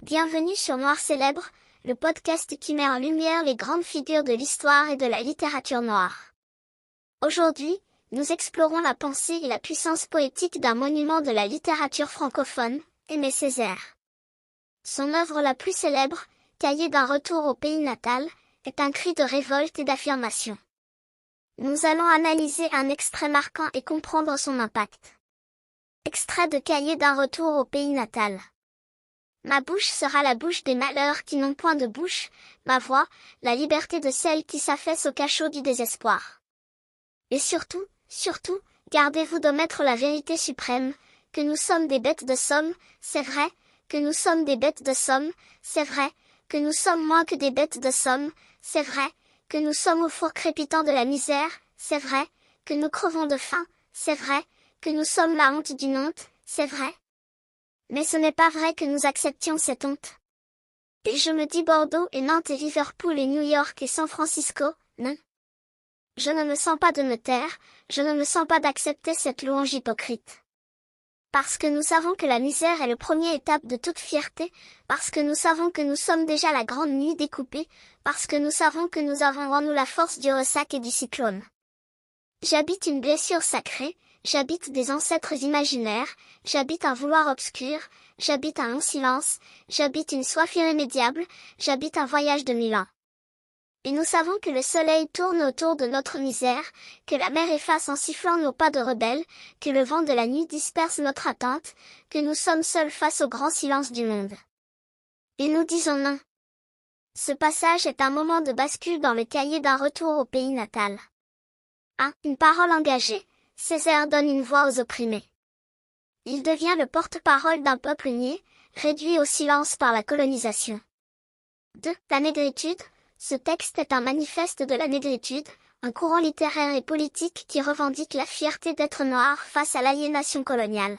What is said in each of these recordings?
Bienvenue sur Noir Célèbre, le podcast qui met en lumière les grandes figures de l'histoire et de la littérature noire. Aujourd'hui, nous explorons la pensée et la puissance poétique d'un monument de la littérature francophone, Aimé Césaire. Son œuvre la plus célèbre, Cahiers d'un retour au pays natal, est un cri de révolte et d'affirmation. Nous allons analyser un extrait marquant et comprendre son impact. Extrait de Cahiers d'un retour au pays natal. Ma bouche sera la bouche des malheurs qui n'ont point de bouche, ma voix, la liberté de celles qui s'affaissent au cachot du désespoir. Et surtout, gardez-vous d'omettre la vérité suprême, que nous sommes des bêtes de somme, c'est vrai, que nous sommes des bêtes de somme, c'est vrai, que nous sommes moins que des bêtes de somme, c'est vrai, que nous sommes au four crépitant de la misère, c'est vrai, que nous crevons de faim, c'est vrai, que nous sommes la honte d'une honte, c'est vrai. Mais ce n'est pas vrai que nous acceptions cette honte. Et je me dis Bordeaux et Nantes et Liverpool et New York et San Francisco, non. Je ne me sens pas de me taire, je ne me sens pas d'accepter cette louange hypocrite. Parce que nous savons que la misère est le premier étape de toute fierté, parce que nous savons que nous sommes déjà la grande nuit découpée, parce que nous savons que nous avons en nous la force du ressac et du cyclone. J'habite une blessure sacrée, j'habite des ancêtres imaginaires, j'habite un vouloir obscur, j'habite un non-silence, j'habite une soif irrémédiable, j'habite un voyage de 1000 ans. Et nous savons que le soleil tourne autour de notre misère, que la mer efface en sifflant nos pas de rebelles, que le vent de la nuit disperse notre attente, que nous sommes seuls face au grand silence du monde. Et nous disons non. Ce passage est un moment de bascule dans le cahier d'un retour au pays natal. Une parole engagée, Césaire donne une voix aux opprimés. Il devient le porte-parole d'un peuple nié, réduit au silence par la colonisation. 2. La négritude. Ce texte est un manifeste de la négritude, un courant littéraire et politique qui revendique la fierté d'être noir face à l'aliénation coloniale.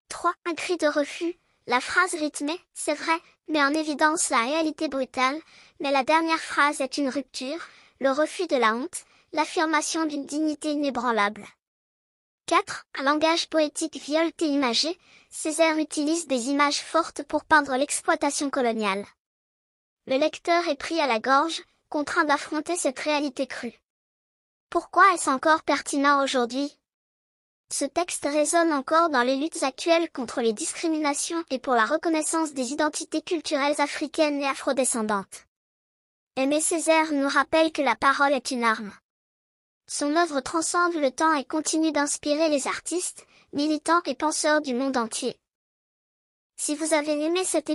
3. Un cri de refus. La phrase rythmée, c'est vrai, met en évidence la réalité brutale, mais la dernière phrase est une rupture, le refus de la honte, l'affirmation d'une dignité inébranlable. 4. Un langage poétique violté imagé, Césaire utilise des images fortes pour peindre l'exploitation coloniale. Le lecteur est pris à la gorge, contraint d'affronter cette réalité crue. Pourquoi est-ce encore pertinent aujourd'hui? Ce texte résonne encore dans les luttes actuelles contre les discriminations et pour la reconnaissance des identités culturelles africaines et afrodescendantes. Aimé Césaire nous rappelle que la parole est une arme. Son œuvre transcende le temps et continue d'inspirer les artistes, militants et penseurs du monde entier. Si vous avez aimé cet épisode,